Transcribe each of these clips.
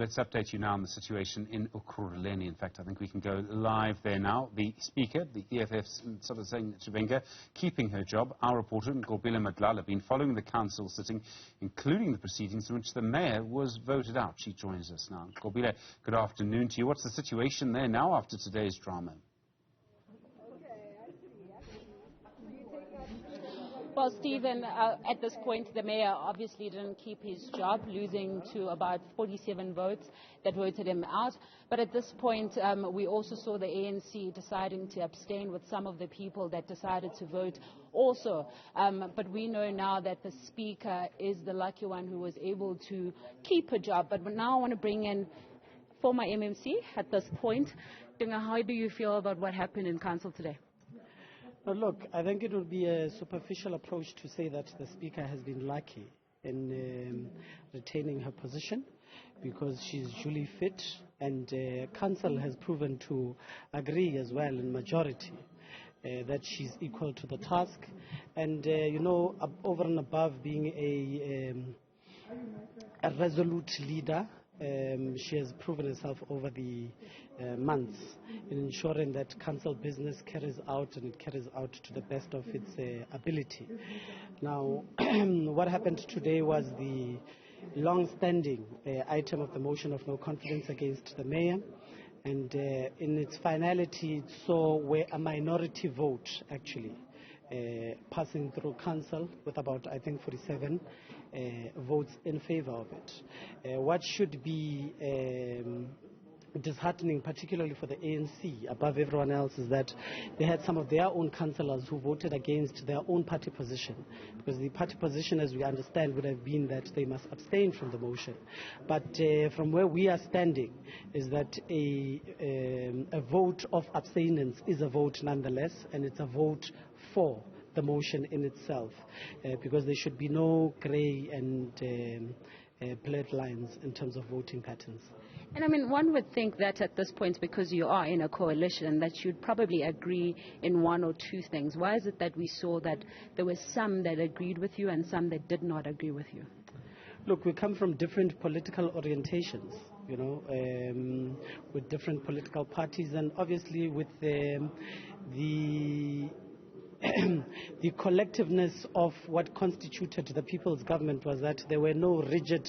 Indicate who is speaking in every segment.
Speaker 1: Let's update you now on the situation in Ekurhuleni. In fact, I think we can go live there now. The Speaker, the EFF's Nthabiseng Tshivhenga, keeping her job. Our reporter, Nqobile Madlala, been following the council sitting, including the proceedings in which the mayor was voted out. She joins us now. Nqobile, good afternoon to you. What's the situation there now after today's drama?
Speaker 2: Well, Stephen, at this point, the mayor obviously didn't keep his job, losing to about 47 votes that voted him out. But at this point, we also saw the ANC deciding to abstain with some of the people that decided to vote also. But we know now that the speaker is the lucky one who was able to keep her job. But now I want to bring in former MMC at this point. Dunga, how do you feel about what happened in council today?
Speaker 3: Look, I think it would be a superficial approach to say that the Speaker has been lucky in retaining her position, because she's duly fit, and Council has proven to agree as well in majority that she's equal to the task. And, over and above being a resolute leader, she has proven herself over the months in ensuring that council business carries out, and it carries out to the best of its ability. Now, what happened today was the long-standing item of the motion of no confidence against the mayor, and in its finality it saw where a minority vote actually passing through council with about, I think, 47 votes in favor of it. What should be disheartening, particularly for the ANC, above everyone else, is that they had some of their own councillors who voted against their own party position, because the party position, as we understand, would have been that they must abstain from the motion. But from where we are standing is that a vote of abstinence is a vote nonetheless, and it's a vote for the motion in itself, because there should be no grey and blurred lines in terms of voting patterns.
Speaker 2: And I mean, one would think that at this point, because you are in a coalition, that you'd probably agree in one or two things. Why is it that we saw that there were some that agreed with you and some that did not agree with you?
Speaker 3: Look, we come from different political orientations, with different political parties, and obviously with the the collectiveness of what constituted the people's government was that there were no rigid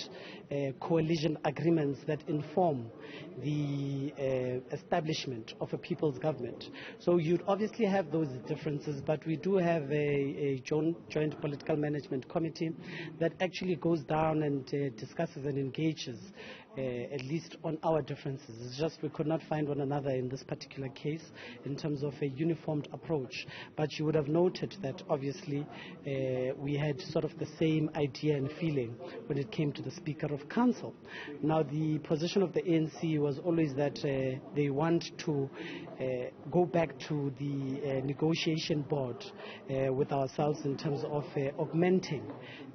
Speaker 3: coalition agreements that inform the establishment of a people's government. So you'd obviously have those differences, but we do have a joint political management committee that actually goes down and discusses and engages at least on our differences. It's just we could not find one another in this particular case in terms of a uniformed approach. But you would have noted that obviously we had sort of the same idea and feeling when it came to the Speaker of Council. Now, the position of the ANC was always that they want to go back to the negotiation board with ourselves in terms of augmenting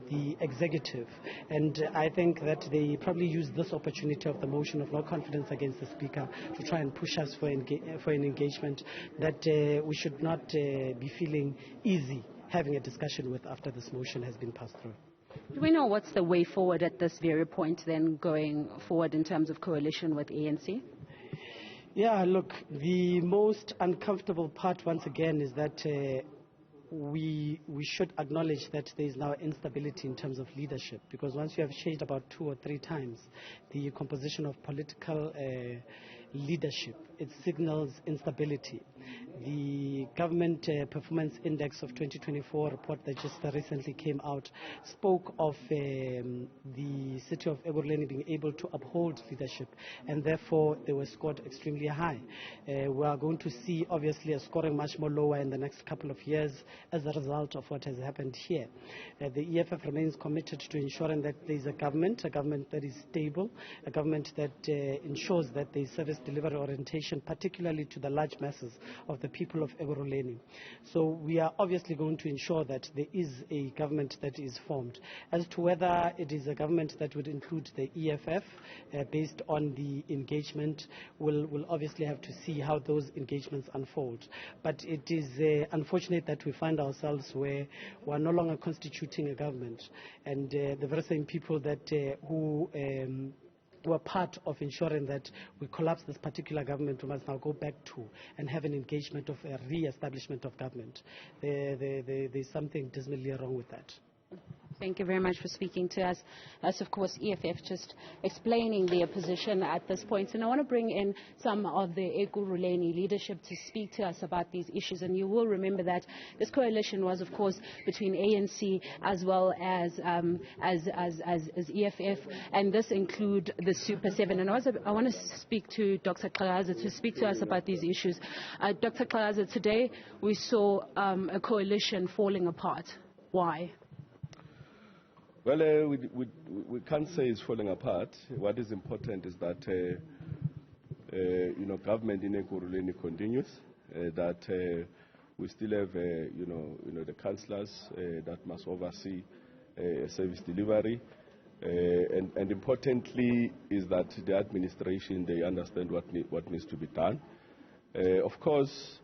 Speaker 3: the executive, and I think that they probably use this opportunity of the motion of no confidence against the Speaker to try and push us for an engagement that we should not be feeling easy having a discussion with after this motion has been passed through.
Speaker 2: Do we know what's the way forward at this very point then going forward in terms of coalition with ANC?
Speaker 3: Yeah, look, the most uncomfortable part once again is that we should acknowledge that there is now instability in terms of leadership, because once you have changed about 2 or 3 times the composition of political leadership, it signals instability. The government performance index of 2024 report that just recently came out spoke of the city of Ekurhuleni being able to uphold leadership, and therefore they were scored extremely high. We are going to see obviously a scoring much more lower in the next couple of years as a result of what has happened here. The EFF remains committed to ensuring that there is a government that is stable, a government that ensures that there is service delivery orientation, particularly to the large masses of the people of Ekurhuleni. So we are obviously going to ensure that there is a government that is formed. As to whether it is a government that would include the EFF based on the engagement, we'll obviously have to see how those engagements unfold. But it is unfortunate that we find ourselves where we are no longer constituting a government, and the very same people that who were part of ensuring that we collapse this particular government. We must now go back to and have an engagement of a re-establishment of government. There's something dismally wrong with that.
Speaker 2: Thank you very much for speaking to us. As of course, EFF just explaining their position at this point. And I want to bring in some of the Ekurhuleni leadership to speak to us about these issues. And you will remember that this coalition was, of course, between ANC as well as EFF, and this include the Super 7. And also, I want to speak to Dr. Xhakaza to speak to us about these issues. Dr. Xhakaza, today we saw a coalition falling apart. Why?
Speaker 4: Well, we can't say it's falling apart. What is important is that government in Ekurhuleni continues. That we still have the councillors that must oversee service delivery, and importantly is that the administration, they understand what needs to be done. Of course,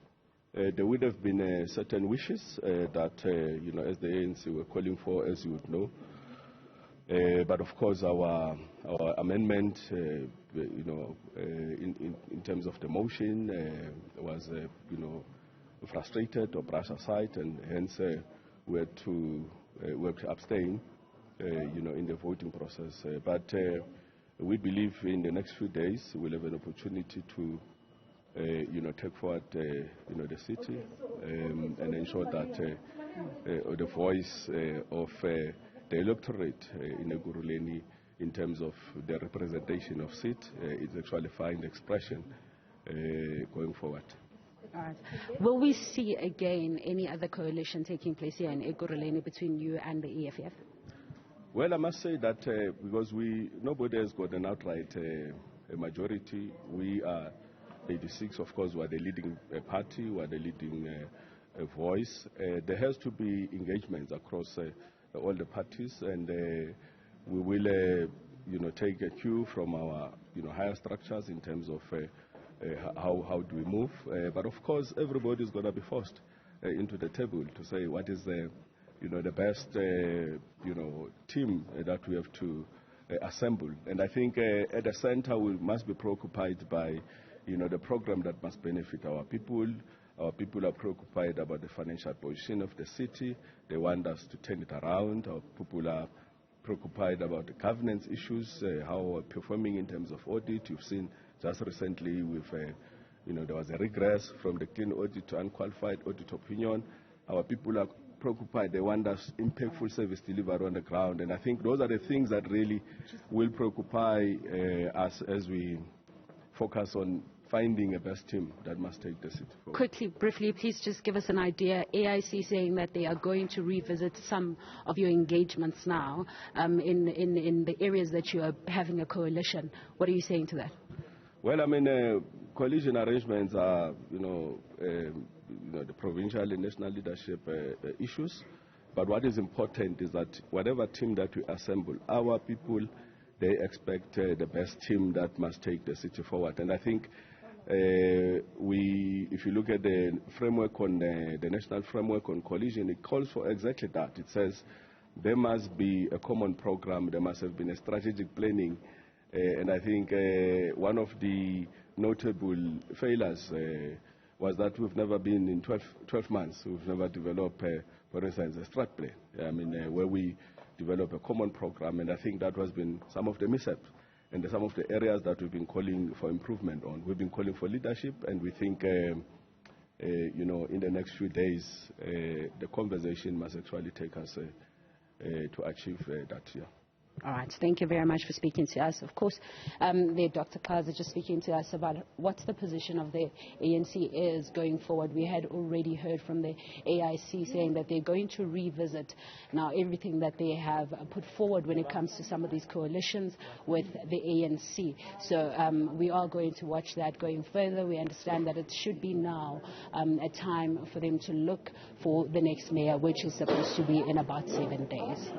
Speaker 4: there would have been certain wishes that as the ANC were calling for, as you would know. But of course, our amendment, in terms of the motion, was frustrated or brushed aside, and hence we had to abstain, in the voting process. But we believe in the next few days we'll have an opportunity to, take forward, the city, and ensure that the voice of the electorate in Ekurhuleni, in terms of the representation of seat, is actually find expression going forward.
Speaker 2: All right. Will we see again any other coalition taking place here in Ekurhuleni between you and the EFF?
Speaker 4: Well, I must say that because nobody has got an outright majority. We are 86, of course. We are the leading party. We are the leading voice. There has to be engagements across all the parties, and we will, take a cue from our, higher structures in terms of how do we move. But of course, everybody is going to be forced into the table to say what is the, the best, team that we have to assemble. And I think at the center we must be preoccupied by, the program that must benefit our people. Our people are preoccupied about the financial position of the city. They want us to turn it around. Our people are preoccupied about the governance issues, how we're performing in terms of audit. You've seen just recently with, there was a regress from the clean audit to unqualified audit opinion. Our people are preoccupied. They want us impactful service delivery on the ground. And I think those are the things that really will preoccupy us as we focus on finding a best team that must take the city forward.
Speaker 2: Quickly, briefly, please just give us an idea. AIC saying that they are going to revisit some of your engagements now in the areas that you are having a coalition. What are you saying to that?
Speaker 4: Well, I mean, coalition arrangements are, the provincial and national leadership issues. But what is important is that whatever team that we assemble, our people, they expect the best team that must take the city forward. And I think if you look at the framework on the national framework on coalition, it calls for exactly that. It says there must be a common program, there must have been a strategic planning, and I think one of the notable failures was that we've never been in 12 months, we've never developed, for instance, a strat plan. I mean, where we develop a common program, and I think that has been some of the mishaps and some of the areas that we've been calling for improvement on. We've been calling for leadership, and we think, in the next few days, the conversation must actually take us to achieve that. Yeah.
Speaker 2: All right. Thank you very much for speaking to us. Of course, Dr. Xhakaza just speaking to us about what's the position of the ANC is going forward. We had already heard from the AIC saying that they're going to revisit now everything that they have put forward when it comes to some of these coalitions with the ANC. So we are going to watch that going further. We understand that it should be now a time for them to look for the next mayor, which is supposed to be in about 7 days.